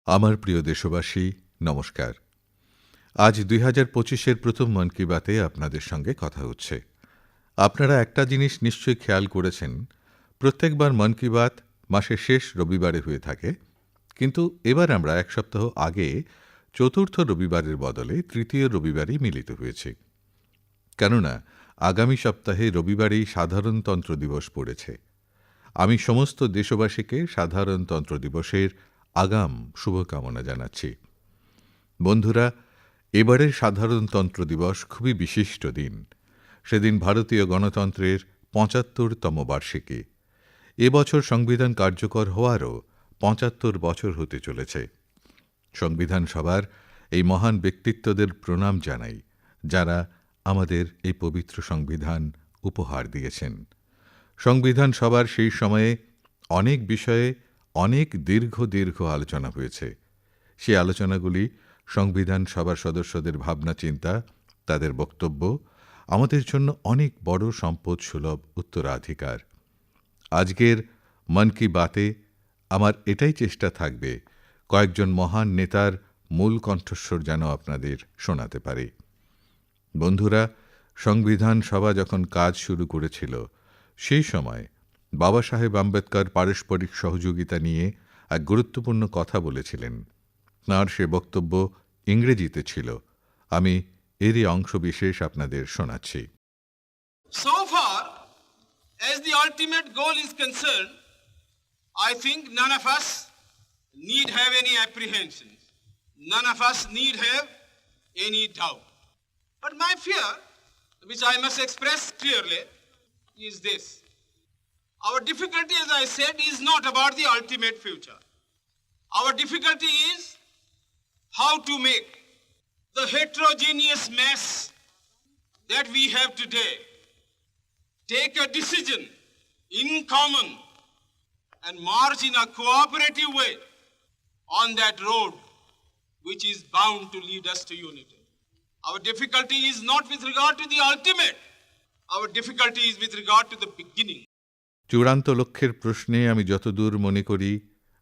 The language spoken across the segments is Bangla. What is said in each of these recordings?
আমার প্রিয় দেশবাসী, নমস্কার। আজ ২০২৫-এর প্রথম মন কি বাতে আপনাদের সঙ্গে কথা হচ্ছে। আপনারা একটা জিনিস নিশ্চয়ই খেয়াল করেছেন, প্রত্যেকবার মন কি বাত মাসের শেষ রবিবারে হয়ে থাকে, কিন্তু এবার আমরা এক সপ্তাহ আগে চতুর্থ রবিবারের বদলে তৃতীয় রবিবারই মিলিত হয়েছি। কেননা আগামী সপ্তাহে রবিবারেই সাধারণতন্ত্র দিবস পড়েছে। আমি সমস্ত দেশবাসীকে সাধারণতন্ত্র দিবসের আগাম শুভকামনা জানাচ্ছি। বন্ধুরা, এবারের সাধারণতন্ত্র দিবস খুবই বিশিষ্ট দিন। সেদিন ভারতীয় গণতন্ত্রের ৭৫তম বার্ষিকী। এবছর সংবিধান কার্যকর হওয়ারও ৭৫ বছর হতে চলেছে। সংবিধান সভার এই মহান ব্যক্তিত্বদের প্রণাম জানাই, যারা আমাদের এই পবিত্র সংবিধান উপহার দিয়েছেন। সংবিধান সভার সেই সময়ে অনেক বিষয়ে অনেক দীর্ঘ আলোচনা হয়েছে। সেই আলোচনাগুলি সংবিধান সভার সদস্যদের ভাবনা চিন্তা, তাদের বক্তব্য আমাদের জন্য অনেক বড় সম্পদসুলভ উত্তরাধিকার। আজকের মন কি বাতে আমার এটাই চেষ্টা থাকবে, কয়েকজন মহান নেতার মূল কণ্ঠস্বর যেন আপনাদের শোনাতে পারি। বন্ধুরা, সংবিধান সভা যখন কাজ শুরু করেছিল, সেই সময় বাবা সাহেব আম্বেদকর পারস্পরিক সহযোগিতা নিয়ে এক গুরুত্বপূর্ণ কথা বলেছিলেন। তাঁর সে বক্তব্য ইংরেজিতে ছিল। আমি এরই অংশবিশেষ আপনাদের শোনাচ্ছি। So far as the ultimate goal is concerned, I think none of us need have any apprehensions. None of us need have any doubt. But my fear, which I must express clearly, is this. Our difficulty, as I said, is not about the ultimate future. Our difficulty is how to make the heterogeneous mess that we have today take a decision in common and march in a cooperative way on that road which is bound to lead us to unity. Our difficulty is not with regard to the ultimate. Our difficulty is with regard to the beginning. চূড়ান্ত লক্ষ্যের প্রশ্নে আমি যতদূর মনে করি,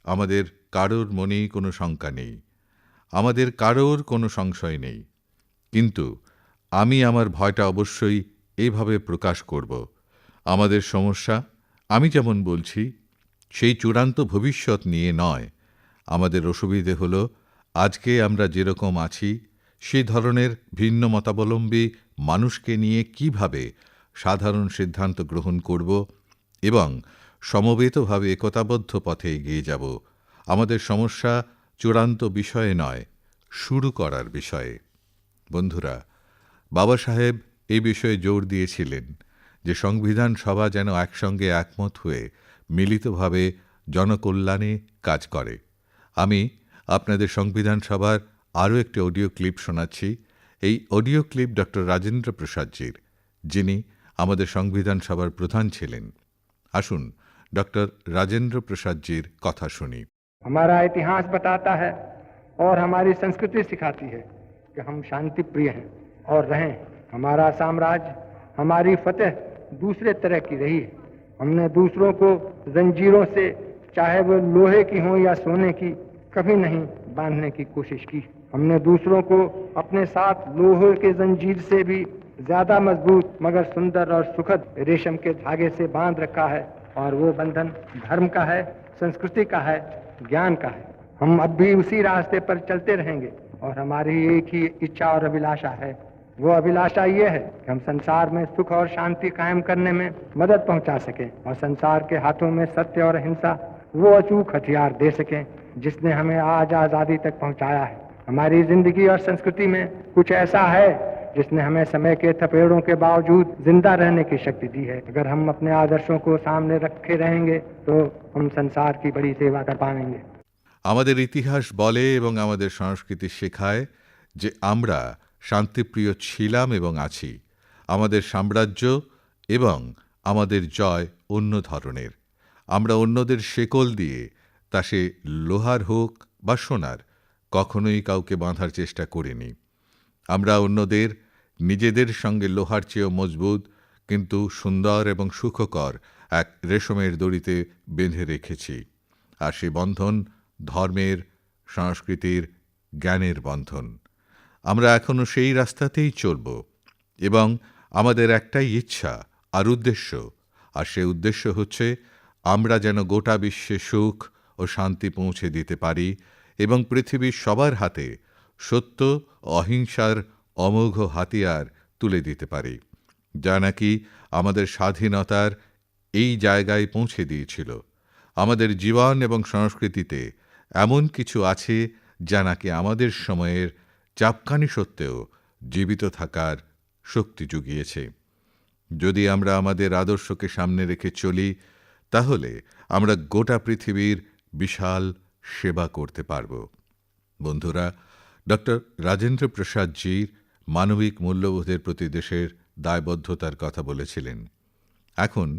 আমাদের কারোর মনেই কোনো শঙ্কা নেই, আমাদের কারোর কোনো সংশয় নেই। কিন্তু আমি আমার ভয়টা অবশ্যই এভাবে প্রকাশ করব। আমাদের সমস্যা, আমি যেমন বলছি, সেই চূড়ান্ত ভবিষ্যৎ নিয়ে নয়। আমাদের অসুবিধে হলো, আজকে আমরা যেরকম আছি, সেই ধরনের ভিন্ন মতাবলম্বী মানুষকে নিয়ে কিভাবে সাধারণ সিদ্ধান্ত গ্রহণ করব এবং সমবেতভাবে একতাবদ্ধ পথে এগিয়ে যাব। আমাদের সমস্যা চূড়ান্ত বিষয়ে নয়, শুরু করার বিষয়ে। বন্ধুরা, বাবা সাহেব এই বিষয়ে জোর দিয়েছিলেন যে সংবিধান সভা যেন একসঙ্গে একমত হয়ে মিলিতভাবে জনকল্যাণে কাজ করে। আমি আপনাদের সংবিধান সভার আরও একটি অডিও ক্লিপ শোনাচ্ছি। এই অডিও ক্লিপ ডক্টর রাজেন্দ্র প্রসাদজির, যিনি আমাদের সংবিধান সভার প্রধান ছিলেন। আসুন डॉक्टर राजेंद्र प्रसाद जी कथा सुनी। हमारा इतिहास बताता है और हमारी संस्कृति सिखाती है कि हम शांति प्रिय हैं और रहें। हमारा साम्राज्य, हमारी फतेह दूसरे तरह की रही है। हमने दूसरों को जंजीरों से, चाहे वो लोहे की हो या सोने की, कभी नहीं बांधने की कोशिश की। हमने दूसरों को अपने साथ लोहे के जंजीर से भी ज्यादा मजबूत मगर सुंदर और सुखद रेशम के धागे से बांध रखा है, और वो बंधन धर्म का है, संस्कृति का है, ज्ञान का है। हम अब भी उसी रास्ते पर चलते रहेंगे और हमारी एक ही इच्छा और अभिलाषा है। वो अभिलाषा ये है कि हम संसार में सुख और शांति कायम करने में मदद पहुंचा सकें और संसार के हाथों में सत्य और अहिंसा वो अचूक हथियार दे सकें जिसने हमें आज आजादी तक पहुंचाया है। हमारी जिंदगी और संस्कृति में कुछ ऐसा है जिसने हमें समय के थपेड़ों के बावजूद जिंदा रहने की शक्ति दी है। अगर हम अपने आदर्शों को सामने रखे रहेंगे तो हम संसार की बड़ी सेवा कर पाएंगे। আমাদের ইতিহাস বলে এবং আমাদের সংস্কৃতি শেখায় যে আমরা শান্তিপ্রিয় ছিলাম এবং আছি। আমাদের সাম্রাজ্য এবং আমাদের জয় অন্য ধরনের। আমরা অন্যদের শেকল দিয়ে, তা সে লোহার হোক বা সোনার, কখনোই কাউকে বাঁধার চেষ্টা করিনি। আমরা অন্যদের নিজেদের সঙ্গে লোহার চেয়েও মজবুত কিন্তু সুন্দর এবং সুখকর এক রেশমের দড়িতে বেঁধে রেখেছি। আর সে বন্ধন ধর্মের, সংস্কৃতির জ্ঞানের বন্ধন। আমরা এখনও সেই রাস্তাতেই চলব এবং আমাদের একটাই ইচ্ছা আর উদ্দেশ্য, আর সে উদ্দেশ্য হচ্ছে আমরা যেন গোটা বিশ্বে সুখ ও শান্তি পৌঁছে দিতে পারি এবং পৃথিবীর সবার হাতে সত্য ও অহিংসার অমোঘ হাতিয়ার তুলে দিতে পারি, যা নাকি আমাদের স্বাধীনতার এই জায়গায় পৌঁছে দিয়েছিল। আমাদের জীবন এবং সংস্কৃতিতে এমন কিছু আছে যা নাকি আমাদের সময়ের চাপকানি সত্ত্বেও জীবিত থাকার শক্তি জুগিয়েছে। যদি আমরা আমাদের আদর্শকে সামনে রেখে চলি, তাহলে আমরা গোটা পৃথিবীর বিশাল সেবা করতে পারব। বন্ধুরা, ডক্টর রাজেন্দ্র প্রসাদজির মানবিক মূল্যবোধের প্রতি দেশের দায়বদ্ধতার কথা বলেছিলেন। এখন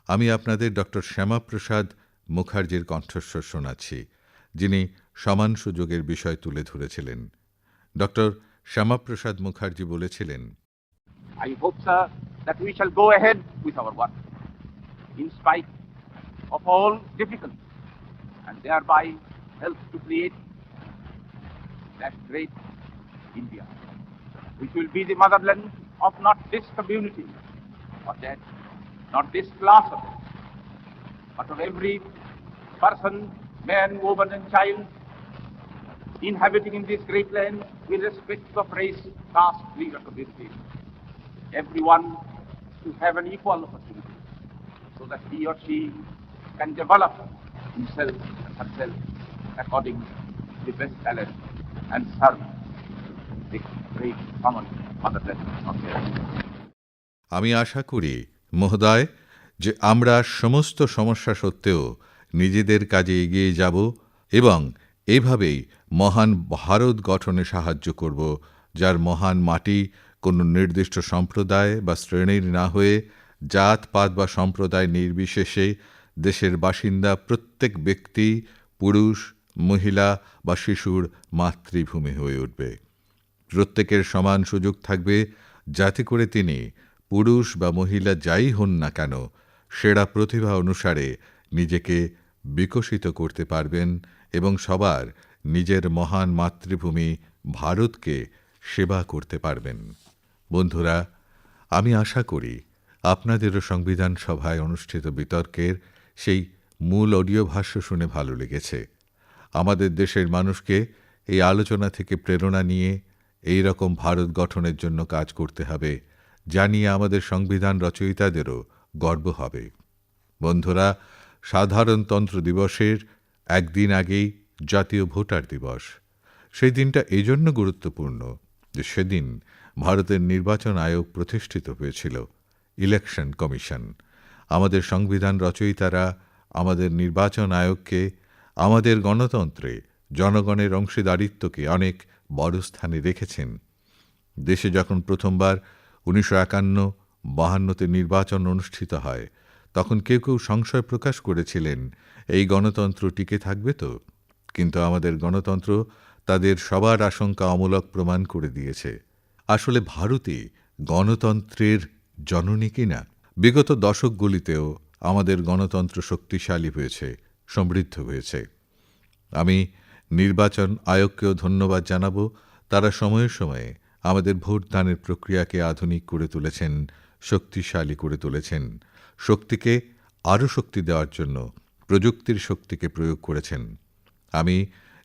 আমি আপনাদের ডক্টর শ্যামাপ্রসাদ মুখার্জির কণ্ঠস্বর শোনাচ্ছি, যিনি সমান সুযোগের বিষয় তুলে ধরেছিলেন। ডক্টর শ্যামাপ্রসাদ মুখার্জি বলেছিলেন, I hope, sir, that we shall go ahead with our work in spite of all difficulties and thereby help to create that great India, which will be the motherland of not this community or that, not this class of it, but of every person, man, woman and child inhabiting in this great land, irrespective of race, caste, creed or community. Everyone to have an equal opportunity so that he or she can develop himself and herself according to the best talent and serve the great common motherland of the earth. আমি আশা করি মহোদয় যে আমরা সমস্ত সমস্যা সত্ত্বেও নিজেদের কাজে এগিয়ে যাব এবং এভাবেই মহান ভারত গঠনে সাহায্য করব, যার মহান মাটি কোনো নির্দিষ্ট সম্প্রদায় বা শ্রেণীর না হয়ে জাতপাত বা সম্প্রদায় নির্বিশেষে দেশের বাসিন্দা প্রত্যেক ব্যক্তি, পুরুষ, মহিলা বা শিশুর মাতৃভূমি হয়ে উঠবে। প্রত্যেকের সমান সুযোগ থাকবে, যাতে করে তিনি পুরুষ বা মহিলা যাই হন না কেন সেরা প্রতিভা অনুসারে নিজেকে বিকশিত করতে পারবেন এবং সবার নিজের মহান মাতৃভূমি ভারতকে সেবা করতে পারবেন। বন্ধুরা, আমি আশা করি আপনাদেরও সংবিধান সভায় অনুষ্ঠিত বিতর্কের সেই মূল অডিও ভাষ্য শুনে ভালো লেগেছে। আমাদের দেশের মানুষকে এই আলোচনা থেকে প্রেরণা নিয়ে এই রকম ভারত গঠনের জন্য কাজ করতে হবে, যা নিয়ে আমাদের সংবিধান রচয়িতাদেরও গর্ব হবে। বন্ধুরা, সাধারণতন্ত্র দিবসের একদিন আগেই জাতীয় ভোটার দিবস। সেই দিনটা এজন্য গুরুত্বপূর্ণ যে সেদিন ভারতের নির্বাচন আয়োগ প্রতিষ্ঠিত হয়েছিল, ইলেকশন কমিশন। আমাদের সংবিধান রচয়িতারা আমাদের নির্বাচন আয়োগকে আমাদের গণতন্ত্রে জনগণের অংশীদারিত্বকে অনেক বড় স্থানে রেখেছেন। দেশে যখন প্রথমবার 1951-52 নির্বাচন অনুষ্ঠিত হয়, তখন কেউ কেউ সংশয় প্রকাশ করেছিলেন এই গণতন্ত্র টিকে থাকবে তো। কিন্তু আমাদের গণতন্ত্র তাদের সবার আশঙ্কা অমূলক প্রমাণ করে দিয়েছে। আসলে ভারতই গণতন্ত্রের জননী কিনা। বিগত দশকগুলিতেও আমাদের গণতন্ত্র শক্তিশালী হয়েছে, সমৃদ্ধ হয়েছে। আমি নির্বাচন আয়োগকেও ধন্যবাদ জানাব। তারা সময়ে সময়ে আমাদের ভোটদানের প্রক্রিয়াকে আধুনিক করে তুলেছেন, শক্তিশালী করে তুলেছেন। শক্তিকে আরও শক্তি দেওয়ার জন্য প্রযুক্তির শক্তিকে প্রয়োগ করেছেন। আমি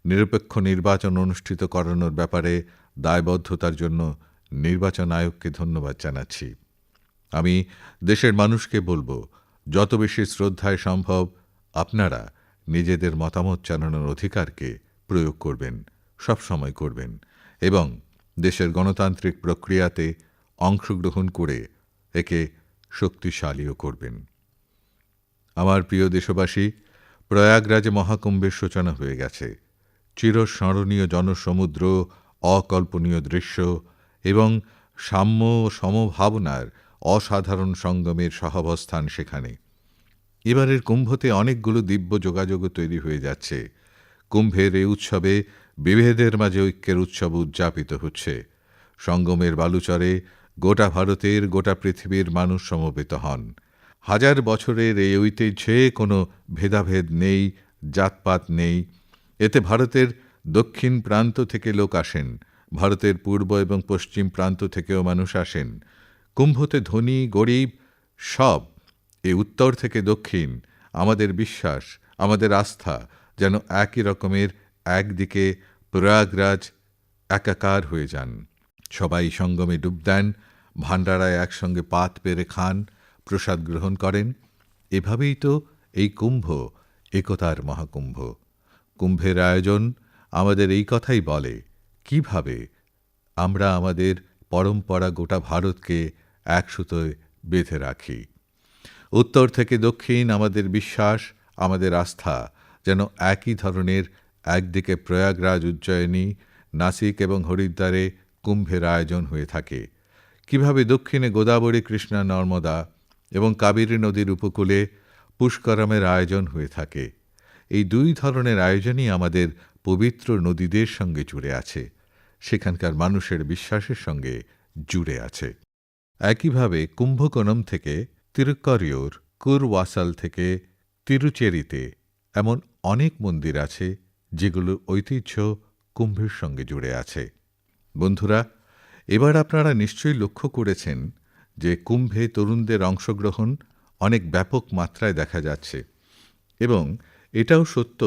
নিরপেক্ষ নির্বাচন অনুষ্ঠিত করানোর ব্যাপারে দায়বদ্ধতার জন্য নির্বাচন আয়োগকে ধন্যবাদ জানাচ্ছি। আমি দেশের মানুষকে বলবো, যত বেশি শ্রদ্ধায় সম্ভব আপনারা নিজেদের মতামত জানানোর অধিকারকে প্রয়োগ করবেন, সবসময় করবেন এবং দেশের গণতান্ত্রিক প্রক্রিয়াতে অংশগ্রহণ করে একে শক্তিশালীও করবেন। আমার প্রিয় দেশবাসী, প্রয়াগরাজে মহাকুম্ভের সূচনা হয়ে গেছে। চিরস্মরণীয় জনসমুদ্র, অকল্পনীয় দৃশ্য এবং সাম্য ও সমভাবনার অসাধারণ সঙ্গমের সহাবস্থান সেখানে। এবারের কুম্ভতে অনেকগুলো দিব্য যোগাযোগও তৈরি হয়ে যাচ্ছে। কুম্ভের এই উৎসবে বিভেদের মাঝে ঐক্যের উৎসব উদযাপিত হচ্ছে। সঙ্গমের বালুচরে গোটা ভারতের, গোটা পৃথিবীর মানুষ সমবেত হন। হাজার বছরের এই ঐতিহ্যে কোনো ভেদাভেদ নেই, জাতপাত নেই। এতে ভারতের দক্ষিণ প্রান্ত থেকে লোক আসেন, ভারতের পূর্ব এবং পশ্চিম প্রান্ত থেকেও মানুষ আসেন। কুম্ভতে ধনী গরিব সব, উত্তর থেকে দক্ষিণ, আমাদের বিশ্বাস, আমাদের আস্থা যেন একই রকমের, একদিকে প্রয়াগরাজ একাকার হয়ে যান। সবাই সঙ্গমে ডুব দেন, ভাণ্ডারায় একসঙ্গে পাত পেরে খান, প্রসাদ গ্রহণ করেন। এভাবেই তো এই কুম্ভ একতার মহাকুম্ভ। কুম্ভের আয়োজন আমাদের এই কথাই বলে, কিভাবে আমরা আমাদের পরম্পরা গোটা ভারতকে এক সুতোয় বেঁধে রাখি। উত্তর থেকে দক্ষিণ আমাদের বিশ্বাস, আমাদের আস্থা যেন একই ধরনের, একদিকে প্রয়াগরাজ, উজ্জয়িনী, নাসিক এবং হরিদ্বারে কুম্ভের আয়োজন হয়ে থাকে। কিভাবে দক্ষিণে গোদাবরী, কৃষ্ণা, নর্মদা এবং কাবেরী নদীর উপকূলে পুষ্করমের আয়োজন হয়ে থাকে। এই দুই ধরনের আয়োজনই আমাদের পবিত্র নদীদের সঙ্গে জুড়ে আছে, সেখানকার মানুষের বিশ্বাসের সঙ্গে জুড়ে আছে। একইভাবে কুম্ভকোণম থেকে তিরুক্করিয়ুর, কুরওয়াসাল থেকে তিরুচেরিতে এমন অনেক মন্দির আছে যেগুলোর ঐতিহ্য কুম্ভের সঙ্গে জুড়ে আছে। বন্ধুরা, এবার আপনারা নিশ্চয়ই লক্ষ্য করেছেন যে কুম্ভে তরুণদের অংশগ্রহণ অনেক ব্যাপক মাত্রায় দেখা যাচ্ছে, এবং এটাও সত্য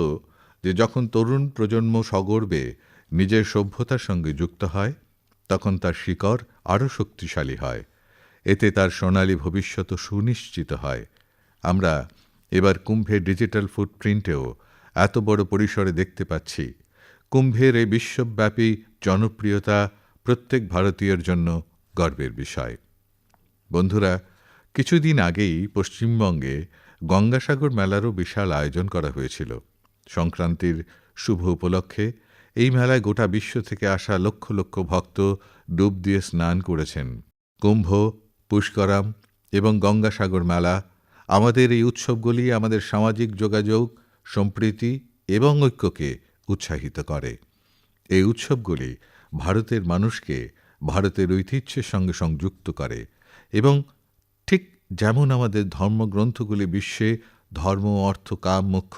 যে যখন তরুণ প্রজন্ম সগর্বে নিজের সভ্যতার সঙ্গে যুক্ত হয়, তখন তার শিকড় আরও শক্তিশালী হয়। এতে তার সোনালী ভবিষ্যৎ সুনিশ্চিত হয়। আমরা এবার কুম্ভের ডিজিটাল ফুটপ্রিন্টেও এত বড় পরিসরে দেখতে পাচ্ছি। কুম্ভের এই বিশ্বব্যাপী জনপ্রিয়তা প্রত্যেক ভারতীয়ের জন্য গর্বের বিষয়। বন্ধুরা, কিছুদিন আগেই পশ্চিমবঙ্গে গঙ্গাসাগর মেলারও বিশাল আয়োজন করা হয়েছিল। সংক্রান্তির শুভ উপলক্ষে এই মেলায় গোটা বিশ্ব থেকে আসা লক্ষ লক্ষ ভক্ত ডুব দিয়ে স্নান করেছেন। কুম্ভ, পুষ্করম এবং গঙ্গাসাগর মেলা, আমাদের এই উৎসবগুলি আমাদের সামাজিক যোগাযোগ, সম্প্রীতি এবং ঐক্যকে উৎসাহিত করে। এই উৎসবগুলি ভারতের মানুষকে ভারতের ঐতিহ্যের সঙ্গে সংযুক্ত করে, এবং ঠিক যেমন আমাদের ধর্মগ্রন্থগুলি বিশ্বে ধর্ম, অর্থ, কাম, মোক্ষ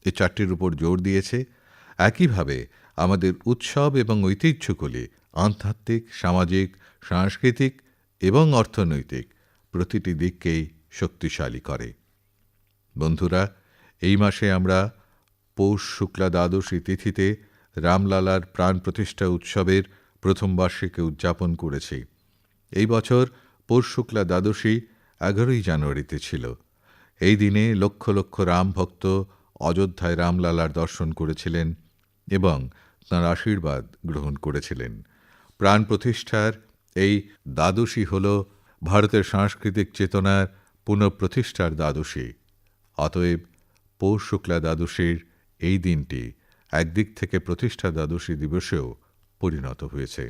এই চারটির উপর জোর দিয়েছে, একইভাবে আমাদের উৎসব এবং ঐতিহ্যগুলি আধ্যাত্মিক, সামাজিক, সাংস্কৃতিক এবং অর্থনৈতিক প্রতিটি দিককেই শক্তিশালী করে। বন্ধুরা, এই মাসে আমরা পৌষ শুক্লা দ্বাদশী তিথিতে রামলালার প্রাণ প্রতিষ্ঠা উৎসবের প্রথম বার্ষিকী উদযাপন করেছি। এই বছর পৌষ শুক্লা দ্বাদশী 11ই জানুয়ারিতে ছিল। এই দিনে লক্ষ লক্ষ রামভক্ত অযোধ্যায় রামলালার দর্শন করেছিলেন এবং তাঁর আশীর্বাদ গ্রহণ করেছিলেন। প্রাণ প্রতিষ্ঠার এই দ্বাদশী হল ভারতের সাংস্কৃতিক চেতনার পুনঃপ্রতিষ্ঠার দ্বাদশী। অতএব পৌষ শুক্লা দ্বাদশীর এই দিনটি একদিক থেকে প্রতিষ্ঠা দ্বাদশী দিবসেও পরিণত হয়েছে।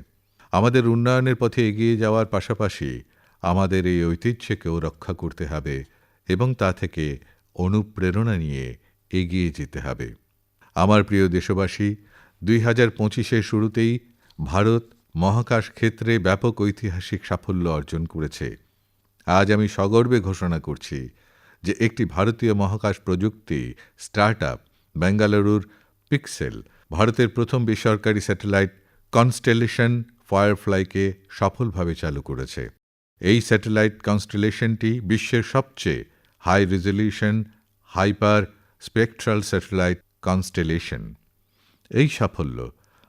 আমাদের উন্নয়নের পথে এগিয়ে যাওয়ার পাশাপাশি আমাদের এই ঐতিহ্যকেও রক্ষা করতে হবে এবং তা থেকে অনুপ্রেরণা নিয়ে এগিয়ে যেতে হবে। আমার প্রিয় দেশবাসী, 2025-এর শুরুতেই ভারত মহাকাশ ক্ষেত্রে ব্যাপক ঐতিহাসিক সাফল্য অর্জন করেছে। আজ আমি সগর্বে ঘোষণা করছি যে একটি ভারতীয় মহাকাশ প্রযুক্তি স্টার্টআপ বেঙ্গালুরুর পিক্সেল ভারতের প্রথম বেসরকারি স্যাটেলাইট কনস্টেলেশন ফায়ারফ্লাইকে সফলভাবে চালু করেছে। এই স্যাটেলাইট কনস্টেলেশনটি বিশ্বের সবচেয়ে high resolution hyper spectral satellite constellation. এই সাফল্য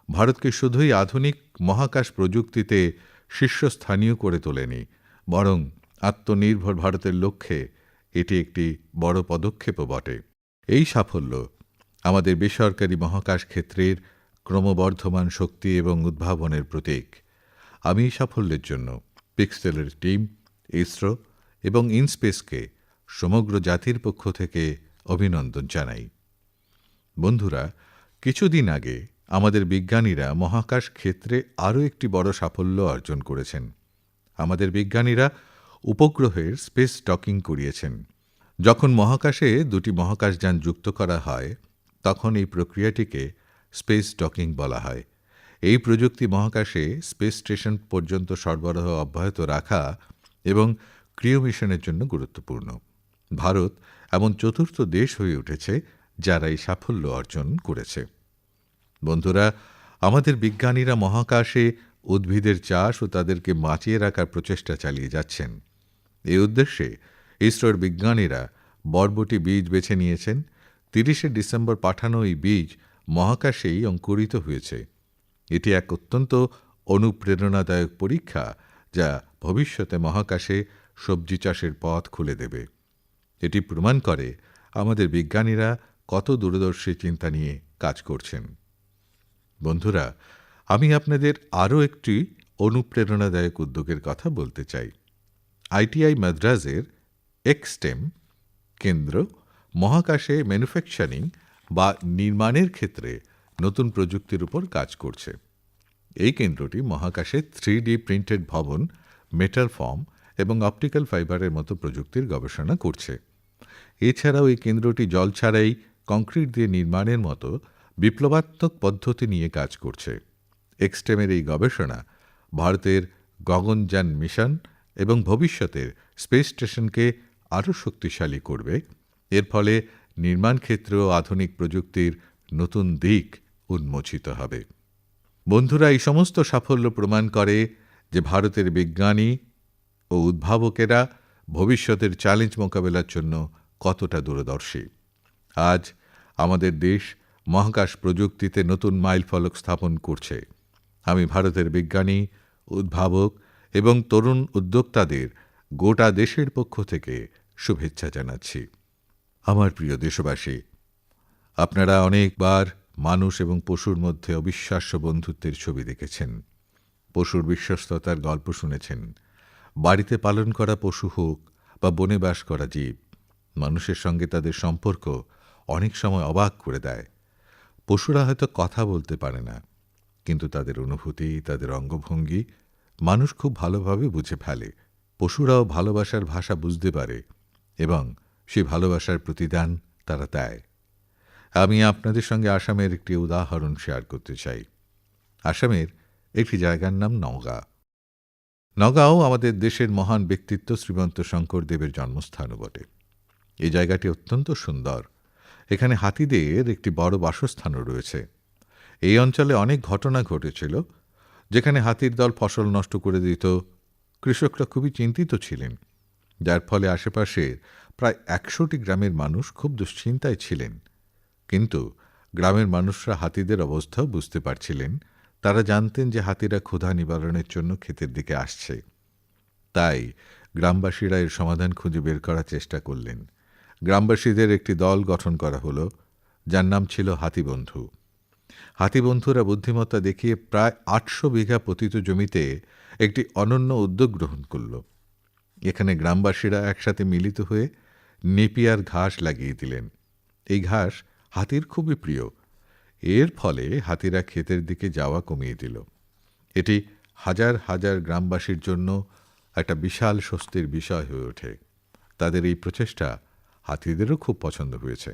ভারতকে শুধুই আধুনিক মহাকাশ প্রযুক্তিতে শীর্ষস্থানীয় করে তোলেনি, বরং আত্মনির্ভর ভারতের লক্ষ্যে এটি একটি বড় পদক্ষেপও বটে। এই সাফল্য আমাদের বেসরকারি মহাকাশ ক্ষেত্রের ক্রমবর্ধমান শক্তি এবং উদ্ভাবনের প্রতীক। আমি এই সাফল্যের জন্য পিক্সেলের টিম, ইসরো এবং ইনস্পেসকে সমগ্র জাতির পক্ষ থেকে অভিনন্দন জানাই। বন্ধুরা, কিছুদিন আগে আমাদের বিজ্ঞানীরা মহাকাশ ক্ষেত্রে আরও একটি বড় সাফল্য অর্জন করেছেন। আমাদের বিজ্ঞানীরা উপগ্রহের স্পেস ডকিং করিয়েছেন। যখন মহাকাশে দুটি মহাকাশযান যুক্ত করা হয়, তখন এই প্রক্রিয়াটিকে স্পেস ডকিং বলা হয়। এই প্রযুক্তি মহাকাশে স্পেস স্টেশন পর্যন্ত সরবরাহ অব্যাহত রাখা এবং ক্রিয় মিশনের জন্য গুরুত্বপূর্ণ। ভারত এমন চতুর্থ দেশ হয়ে উঠেছে যারা এই সাফল্য অর্জন করেছে। বন্ধুরা, আমাদের বিজ্ঞানীরা মহাকাশে উদ্ভিদের চাষ ও তাদেরকে বাঁচিয়ে রাখার প্রচেষ্টা চালিয়ে যাচ্ছেন। এই উদ্দেশ্যে ইসরোর বিজ্ঞানীরা বরবটি বীজ বেছে নিয়েছেন। 30শে ডিসেম্বর পাঠানো এই বীজ মহাকাশেই অঙ্কুরিত হয়েছে। এটি এক অত্যন্ত অনুপ্রেরণাদায়ক পরীক্ষা, যা ভবিষ্যতে মহাকাশে সবজি চাষের পথ খুলে দেবে। এটি প্রমাণ করে আমাদের বিজ্ঞানীরা কত দূরদর্শী চিন্তা নিয়ে কাজ করছেন। বন্ধুরা, আমি আপনাদের আরও একটি অনুপ্রেরণাদায়ক উদ্যোগের কথা বলতে চাই। আইটিআই মাদ্রাজের এক্সটেম কেন্দ্র মহাকাশে ম্যানুফ্যাকচারিং বা নির্মাণের ক্ষেত্রে নতুন প্রযুক্তির উপর কাজ করছে। এই কেন্দ্রটি মহাকাশে 3D প্রিন্টেড ভবন, মেটাল ফর্ম এবং অপটিক্যাল ফাইবারের মতো প্রযুক্তির গবেষণা করছে। এছাড়াও এই কেন্দ্রটি জল ছাড়াই কংক্রিট দিয়ে নির্মাণের মতো বিপ্লবাত্মক পদ্ধতি নিয়ে কাজ করছে। এক্সটেমের এই গবেষণা ভারতের গগনযান মিশন এবং ভবিষ্যতের স্পেস স্টেশনকে আরও শক্তিশালী করবে। এর ফলে নির্মাণ ক্ষেত্রেও আধুনিক প্রযুক্তির নতুন দিক উন্মোচিত হবে। বন্ধুরা, এই সমস্ত সাফল্য প্রমাণ করে যে ভারতের বিজ্ঞানী ও উদ্ভাবকেরা ভবিষ্যতের চ্যালেঞ্জ মোকাবেলার জন্য কতটা দূরদর্শী। আজ আমাদের দেশ মহাকাশ প্রযুক্তিতে নতুন মাইলফলক স্থাপন করছে। আমি ভারতের বিজ্ঞানী, উদ্ভাবক এবং তরুণ উদ্যোক্তাদের গোটা দেশের পক্ষ থেকে শুভেচ্ছা জানাচ্ছি। আমার প্রিয় দেশবাসী, আপনারা অনেকবার মানুষ এবং পশুর মধ্যে অবিশ্বাস্য বন্ধুত্বের ছবি দেখেছেন, পশুর বিশ্বস্ততার গল্প শুনেছেন। বাড়িতে পালন করা পশু হোক বা বনে বাস করা জীব, মানুষের সঙ্গে তাদের সম্পর্ক অনেক সময় অবাক করে দেয়। পশুরা হয়তো কথা বলতে পারে না, কিন্তু তাদের অনুভূতি, তাদের অঙ্গভঙ্গি মানুষ খুব ভালোভাবে বুঝে ফেলে। পশুরাও ভালোবাসার ভাষা বুঝতে পারে এবং সেই ভালোবাসার প্রতিদান তারা দেয়। আমি আপনাদের সঙ্গে আসামের একটি উদাহরণ শেয়ার করতে চাই। আসামের একটি জায়গার নাম নওগাঁ। নওগাঁও আমাদের দেশের মহান ব্যক্তিত্ব শ্রীমন্ত শঙ্করদেবের জন্মস্থানও বটে। এই জায়গাটি অত্যন্ত সুন্দর। এখানে হাতিদের একটি বড় বাসস্থানও রয়েছে। এই অঞ্চলে অনেক ঘটনা ঘটেছিল, যেখানে হাতির দল ফসল নষ্ট করে দিত। কৃষকরা খুবই চিন্তিত ছিলেন, যার ফলে আশেপাশের প্রায় 100টি গ্রামের মানুষ খুব দুশ্চিন্তায় ছিলেন। কিন্তু গ্রামের মানুষরা হাতিদের অবস্থাও বুঝতে পারছিলেন। তারা জানতেন যে হাতিরা ক্ষুধা নিবারণের জন্য ক্ষেতের দিকে আসছে। তাই গ্রামবাসীরা এর সমাধান খুঁজে বের করার চেষ্টা করলেন। গ্রামবাসীদের একটি দল গঠন করা হলো, যার নাম ছিল হাতিবন্ধু। হাতিবন্ধুরা বুদ্ধিমত্তা দেখিয়ে প্রায় 800 বিঘা পতিত জমিতে একটি অনন্য উদ্যোগ গ্রহণ করল। এখানে গ্রামবাসীরা একসাথে মিলিত হয়ে নেপিয়ার ঘাস লাগিয়ে দিলেন। এই ঘাস হাতির খুবই প্রিয়। এর ফলে হাতিরা ক্ষেতের দিকে যাওয়া কমিয়ে দিল। এটি হাজার হাজার গ্রামবাসীর জন্য একটা বিশাল স্বস্তির বিষয় হয়ে ওঠে। তাদের এই প্রচেষ্টা হাতিদেরও খুব পছন্দ হয়েছে।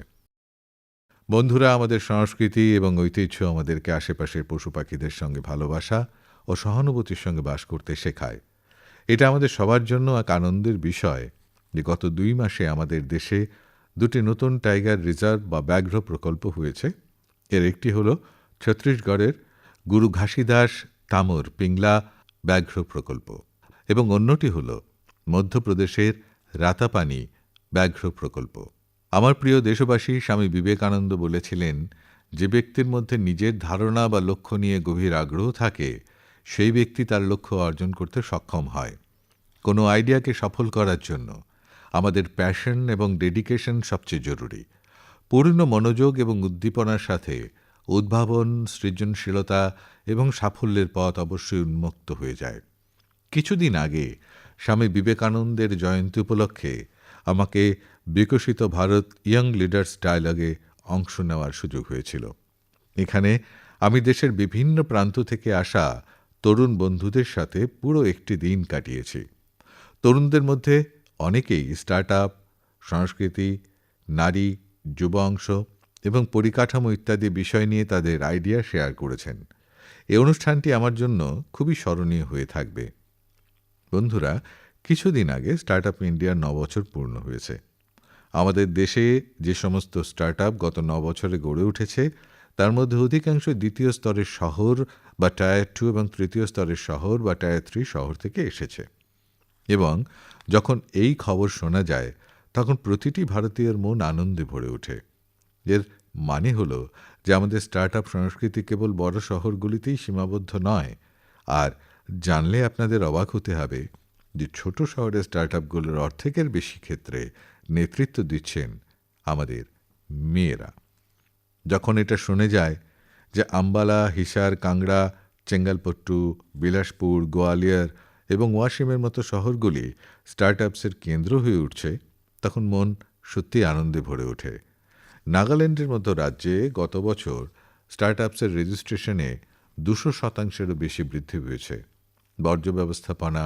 বন্ধুরা, আমাদের সংস্কৃতি এবং ঐতিহ্য আমাদেরকে আশেপাশের পশু পাখিদের সঙ্গে ভালোবাসা ও সহানুভূতির সঙ্গে বাস করতে শেখায়। এটা আমাদের সবার জন্য এক আনন্দের বিষয় যে গত 2 মাসে আমাদের দেশে 2টি নতুন টাইগার রিজার্ভ বা ব্যাঘ্র প্রকল্প হয়েছে। এর একটি হল ছত্তিশগড়ের গুরু ঘাসিদাস তামর পিংলা ব্যাঘ্র প্রকল্প এবং অন্যটি হল মধ্যপ্রদেশের রাতাপানি ব্যাঘ্র প্রকল্প। আমার প্রিয় দেশবাসী, স্বামী বিবেকানন্দ বলেছিলেন, যে ব্যক্তির মধ্যে নিজের ধারণা বা লক্ষ্য নিয়ে গভীর আগ্রহ থাকে, সেই ব্যক্তি তার লক্ষ্য অর্জন করতে সক্ষম হয়। কোনো আইডিয়াকে সফল করার জন্য আমাদের প্যাশন এবং ডেডিকেশন সবচেয়ে জরুরি। পূর্ণ মনোযোগ এবং উদ্দীপনার সাথে উদ্ভাবন, সৃজনশীলতা এবং সাফল্যের পথ অবশ্যই উন্মুক্ত হয়ে যায়। কিছুদিন আগে স্বামী বিবেকানন্দের জয়ন্তী উপলক্ষে আমাকে বিকশিত ভারত ইয়ং লিডার্স ডায়ালগে অংশ নেওয়ার সুযোগ হয়েছিল। এখানে আমি দেশের বিভিন্ন প্রান্ত থেকে আসা তরুণ বন্ধুদের সাথে পুরো একটি দিন কাটিয়েছি। তরুণদের মধ্যে অনেকেই স্টার্টআপ, সংস্কৃতি, নারী, যুব অংশ এবং পরিকাঠামো ইত্যাদি বিষয় নিয়ে তাদের আইডিয়া শেয়ার করেছেন। এই অনুষ্ঠানটি আমার জন্য খুবই স্মরণীয় হয়ে থাকবে। বন্ধুরা, কিছুদিন আগে স্টার্টআপ ইন্ডিয়ার 9 বছর পূর্ণ হয়েছে। আমাদের দেশে যে সমস্ত স্টার্টআপ গত 9 বছরে গড়ে উঠেছে, তার মধ্যে অধিকাংশ দ্বিতীয় স্তরের শহর বা টায়ার 2 এবং তৃতীয় স্তরের শহর বা টায়ার 3 শহর থেকে এসেছে। এবং যখন এই খবর শোনা যায় তখন প্রতিটি ভারতীয়ের মন আনন্দে ভরে ওঠে। এর মানে হলো যে আমাদের স্টার্টআপ সংস্কৃতি কেবল বড় শহরগুলিতেই সীমাবদ্ধ নয়। আর জানলে আপনাদের অবাক হতে হবে যে ছোট শহরের স্টার্টআপগুলোর অর্ধেকের বেশি ক্ষেত্রে নেতৃত্ব দিচ্ছেন আমাদের মেয়েরা। যখন এটা শুনে যায় যে আম্বালা, হিসার, কাংড়া, চেঙ্গালপট্টু, বিলাসপুর, গোয়ালিয়র এবং ওয়াশিমের মতো শহরগুলি স্টার্টআপসের কেন্দ্র হয়ে উঠছে, তখন মন সত্যি আনন্দে ভরে ওঠে। নাগাল্যান্ডের মতো রাজ্যে গত বছর স্টার্টআপসের রেজিস্ট্রেশনে 200%-এরও বেশি বৃদ্ধি হয়েছে। বর্জ্য ব্যবস্থাপনা,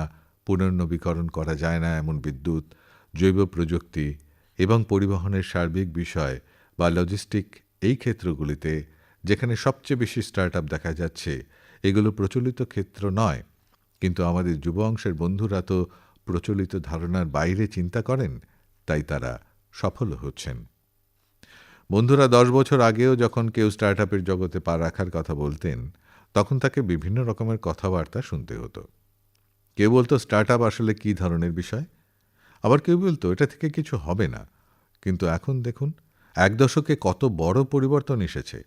পুনর্নবীকরণ করা যায় না এমন বিদ্যুৎ, জৈব প্রযুক্তি এবং পরিবহনের সার্বিক বিষয় বা লজিস্টিক, এই ক্ষেত্রগুলিতে যেখানে সবচেয়ে বেশি স্টার্টআপ দেখা যাচ্ছে, এগুলো প্রচলিত ক্ষেত্র নয়। কিন্তু আমাদের যুব অংশের বন্ধুরা তো প্রচলিত ধারণার বাইরে চিন্তা করেন, তাই তারা সফল হচ্ছেন। বন্ধুরা, 10 বছর আগেও যখন কেউ স্টার্টআপের জগতে পা রাখার কথা বলতেন, তখন তাকে বিভিন্ন রকমের কথাবার্তা শুনতে হতো। কেউ বলতো স্টার্টআপ আসলে কী ধরনের বিষয়, আবার কেউ বলতো এটা থেকে কিছু হবে না। কিন্তু এখন দেখুন, 1 দশকে কত বড় পরিবর্তন এসেছে।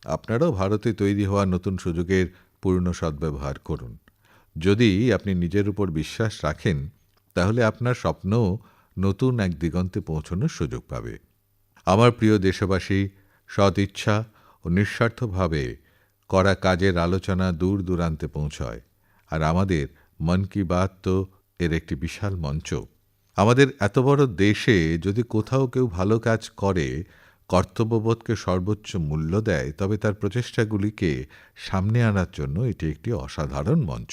আপনারাও ভারতে তৈরি হওয়া নতুন সুযোগের পূর্ণ সদ্ব্যবহার করুন। যদি আপনি নিজের উপর বিশ্বাস রাখেন, তাহলে আপনার স্বপ্নও নতুন এক দিগন্তে পৌঁছানোর সুযোগ পাবে। আমার প্রিয় দেশবাসী, সৎ ইচ্ছা ও নিঃস্বার্থভাবে করা কাজের আলোচনা দূর দূরান্তে পৌঁছয়। আর আমাদের মন কি বাত তো এর একটি বিশাল মঞ্চ। আমাদের এত বড় দেশে যদি কোথাও কেউ ভালো কাজ করে, কর্তব্যবোধকে সর্বোচ্চ মূল্য দেয়, তবে তার প্রচেষ্টাগুলিকে সামনে আনার জন্য এটি একটি অসাধারণ মঞ্চ।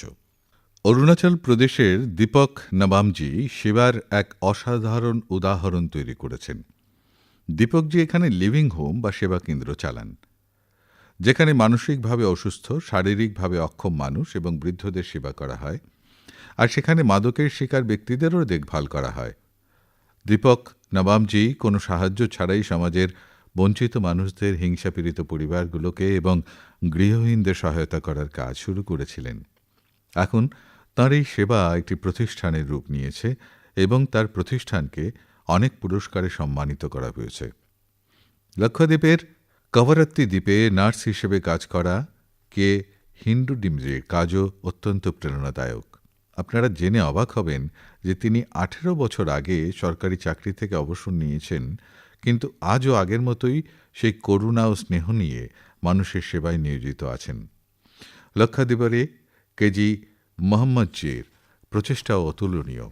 অরুণাচল প্রদেশের দীপক নবামজি সেবার এক অসাধারণ উদাহরণ তৈরি করেছেন। দীপকজি এখানে লিভিং হোম বা সেবা কেন্দ্র চালান, যেখানে মানসিকভাবে অসুস্থ, শারীরিকভাবে অক্ষম মানুষ এবং বৃদ্ধদের সেবা করা হয়। আর সেখানে মাদকের শিকার ব্যক্তিদেরও দেখভাল করা হয়। দীপক নবামজি কোনো সাহায্য ছাড়াই সমাজের বঞ্চিত মানুষদের, হিংসাপীড়িত পরিবারগুলোকে এবং গৃহহীনদের সহায়তা করার কাজ শুরু করেছিলেন। এখন তাঁর এই সেবা একটি প্রতিষ্ঠানের রূপ নিয়েছে এবং তার প্রতিষ্ঠানকে অনেক পুরস্কারে সম্মানিত করা হয়েছে। লক্ষদ্বীপের কবরত্তি দ্বীপে নার্স হিসেবে কাজ করা কে হিন্ডুডিমজির কাজও অত্যন্ত প্রেরণাদায়ক। আপনারা জেনে অবাক হবেন যে তিনি 18 বছর আগে সরকারি চাকরি থেকে অবসর নিয়েছেন, কিন্তু আজও আগের মতোই সেই করুণা ও স্নেহ নিয়ে মানুষের সেবায় নিয়োজিত আছেন। লক্ষদ্বীপে কেজি মোহাম্মদজির প্রচেষ্টাও অতুলনীয়।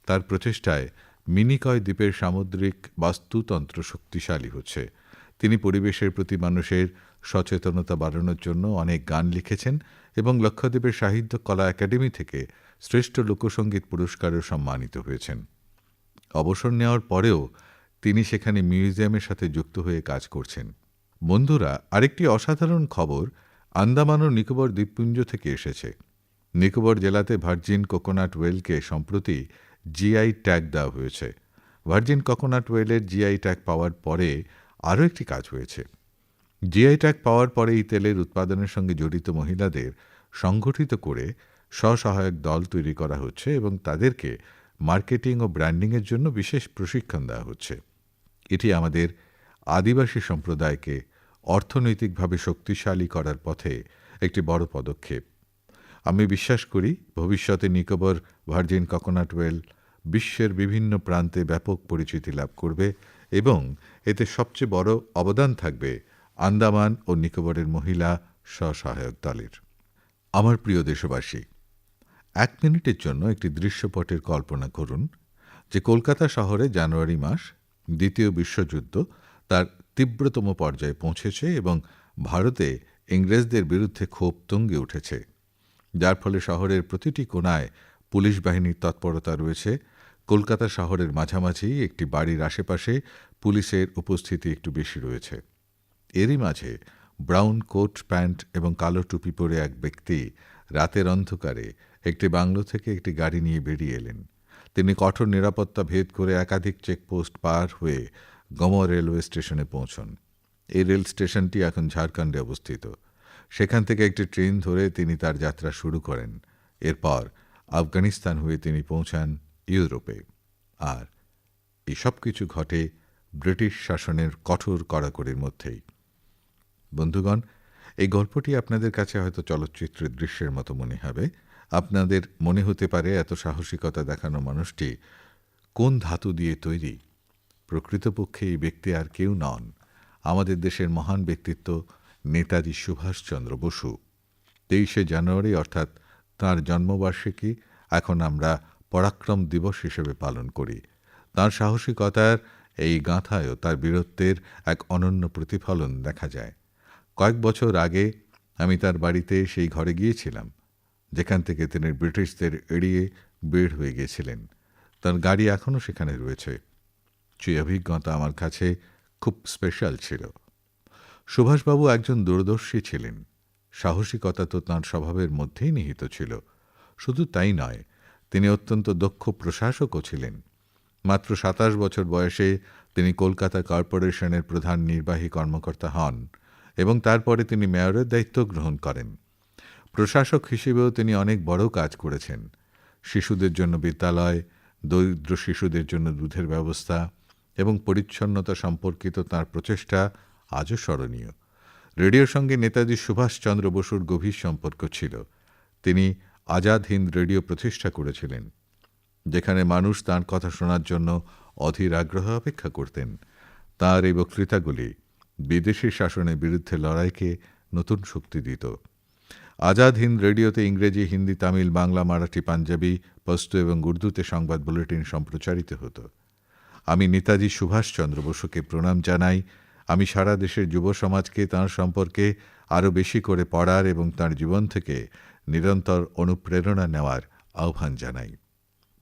তার প্রচেষ্টায় মিনিকয় দ্বীপের সামুদ্রিক বাস্তুতন্ত্র শক্তিশালী হচ্ছে। তিনি পরিবেশের প্রতি মানুষের সচেতনতা বাড়ানোর জন্য অনেক গান লিখেছেন এবং লক্ষদ্বীপের সাহিত্য কলা একাডেমি থেকে শ্রেষ্ঠ লোকসঙ্গীত পুরস্কারেও সম্মানিত হয়েছেন। অবসর নেওয়ার পরেও তিনি সেখানে মিউজিয়ামের সাথে যুক্ত হয়ে কাজ করছেন। বন্ধুরা, আরেকটি অসাধারণ খবর আন্দামান ও নিকোবর দ্বীপপুঞ্জ থেকে এসেছে। নিকোবর জেলাতে ভার্জিন কোকোনাট ওয়েলকে সম্প্রতি জিআই ট্যাগ দেওয়া হয়েছে। ভার্জিন কোকোনাট ওয়েলের জিআই ট্যাগ পাওয়ার পরে আরও একটি কাজ হয়েছে। জিআই ট্যাগ পাওয়ার পরে এই তেলের উৎপাদনের সঙ্গে জড়িত মহিলাদের সংগঠিত করে স্বসহায়ক দল তৈরি করা হচ্ছে এবং তাদেরকে মার্কেটিং ও ব্র্যান্ডিংয়ের জন্য বিশেষ প্রশিক্ষণ দেওয়া হচ্ছে। এটি আমাদের আদিবাসী সম্প্রদায়কে অর্থনৈতিকভাবে শক্তিশালী করার পথে একটি বড় পদক্ষেপ। আমি বিশ্বাস করি ভবিষ্যতে নিকোবর ভার্জিন কোকোনাট ওয়েল বিশ্বের বিভিন্ন প্রান্তে ব্যাপক পরিচিতি লাভ করবে এবং এতে সবচেয়ে বড় অবদান থাকবে আন্দামান ও নিকোবরের মহিলা স্বসহায়ক দলের। আমার প্রিয় দেশবাসী, 1 মিনিটের জন্য একটি দৃশ্যপটের কল্পনা করুন যে কলকাতা শহরে জানুয়ারি মাস দ্বিতীয় বিশ্বযুদ্ধ তার তীব্রতম পর্যায়ে পৌঁছেছে এবং ভারতে ইংরেজদের বিরুদ্ধে ক্ষোভ তুঙ্গে উঠেছে, যার ফলে শহরের প্রতিটি কোণায় পুলিশ বাহিনীর তৎপরতা রয়েছে। কলকাতা শহরের মাঝামাঝি একটি বাড়ির আশেপাশে পুলিশের উপস্থিতি একটু বেশি রয়েছে। এরই মাঝে ব্রাউন কোট প্যান্ট এবং কালো টুপি পরে এক ব্যক্তি রাতের অন্ধকারে একটি বাংলো থেকে একটি গাড়ি নিয়ে বেরিয়ে এলেন। তিনি কঠোর নিরাপত্তা ভেদ করে একাধিক চেকপোস্ট পার হয়ে গমর রেলওয়ে স্টেশনে পৌঁছন এই রেল স্টেশনটি এখন ঝাড়খণ্ডে অবস্থিত। সেখান থেকে একটি ট্রেন ধরে তিনি তার যাত্রা শুরু করেন। এরপর আফগানিস্তান হয়ে তিনি পৌঁছান ইউরোপে। আর এই সব কিছু ঘটে ব্রিটিশ শাসনের কঠোর কড়াকড়ির মধ্যেই। বন্ধুগণ, এই গল্পটি আপনাদের কাছে হয়তো চলচ্চিত্রের দৃশ্যের মতো মনে হবে। আপনাদের মনে হতে পারে এত সাহসিকতা দেখানো মানুষটি কোন ধাতু দিয়ে তৈরি। প্রকৃতপক্ষে এই ব্যক্তি আর কেউ নন, আমাদের দেশের মহান ব্যক্তিত্ব নেতাজি সুভাষচন্দ্র বসু। 23শে জানুয়ারি অর্থাৎ তাঁর জন্মবার্ষিকী এখন আমরা পরাক্রম দিবস হিসেবে পালন করি। তাঁর সাহসিকতার এই গাঁথায়ও তার বীরত্বের এক অনন্য প্রতিফলন দেখা যায়। কয়েক বছর আগে আমি তার বাড়িতে সেই ঘরে গিয়েছিলাম যেখান থেকে তিনি ব্রিটিশদের এড়িয়ে বের হয়ে গিয়েছিলেন। তার গাড়ি এখনও সেখানে রয়েছে। সেই অভিজ্ঞতা আমার কাছে খুব স্পেশাল ছিল। সুভাষবাবু একজন দূরদর্শী ছিলেন। সাহসিকতা তো তাঁর স্বভাবের মধ্যেই নিহিত ছিল। শুধু তাই নয়, তিনি অত্যন্ত দক্ষ প্রশাসকও ছিলেন। মাত্র 27 বছর বয়সে তিনি কলকাতা কর্পোরেশনের প্রধান নির্বাহী কর্মকর্তা হন এবং তারপরে তিনি মেয়রের দায়িত্ব গ্রহণ করেন। প্রশাসক হিসেবেও তিনি অনেক বড় কাজ করেছেন। শিশুদের জন্য বিদ্যালয়, দরিদ্র শিশুদের জন্য দুধের ব্যবস্থা এবং পরিচ্ছন্নতা সম্পর্কিত তাঁর প্রচেষ্টা আজও স্মরণীয়। রেডিওর সঙ্গে নেতাজি সুভাষচন্দ্র বসুর গভীর সম্পর্ক ছিল। তিনি আজাদ হিন্দ রেডিও প্রতিষ্ঠা করেছিলেন, যেখানে মানুষ তাঁর কথা শোনার জন্য অধীর আগ্রহে অপেক্ষা করতেন। তাঁর এই বক্তৃতাগুলি বিদেশি শাসনের বিরুদ্ধে লড়াইকে নতুন শক্তি দিত। আজাদ হিন্দ রেডিওতে ইংরেজি, হিন্দি, তামিল, বাংলা, মারাঠি, পাঞ্জাবি, পশতু এবং উর্দুতে সংবাদ বুলেটিন সম্প্রচারিত হতো। আমি নেতাজি সুভাষচন্দ্র বসুকে প্রণাম জানাই। আমি সারা দেশের যুব সমাজকে তাঁর সম্পর্কে আরও বেশি করে পড়ার এবং তাঁর জীবন থেকে নিরন্তর অনুপ্রেরণা নেওয়ার আহ্বান জানাই।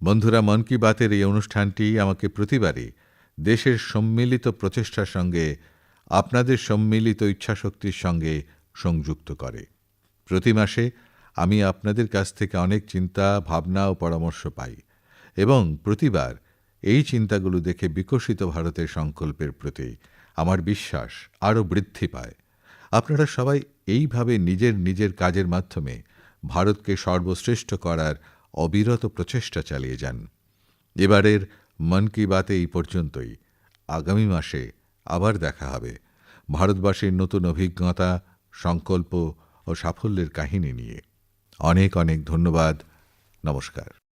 বন্ধুরা, মন কি বাতের এই অনুষ্ঠানটি আমাকে প্রতিবারই দেশের সম্মিলিত প্রচেষ্টার সঙ্গে আপনাদের সম্মিলিত ইচ্ছাশক্তির সঙ্গে সংযুক্ত করে। প্রতি মাসে আমি আপনাদের কাছ থেকে অনেক চিন্তা, ভাবনা ও পরামর্শ পাই এবং প্রতিবার এই চিন্তাগুলো দেখে বিকশিত ভারতের সংকল্পের প্রতি আমার বিশ্বাস আরও বৃদ্ধি পায়। আপনারা সবাই এইভাবে নিজের নিজের কাজের মাধ্যমে ভারতকে সর্বশ্রেষ্ঠ করার অবিরত প্রচেষ্টা চালিয়ে যান। এবারের মন কি বাতে এই পর্যন্তই। আগামী মাসে আবার দেখা হবে ভারতবাসীর নতুন অভিজ্ঞতা, সংকল্প ও সাফল্যের কাহিনী নিয়ে। অনেক অনেক ধন্যবাদ। নমস্কার।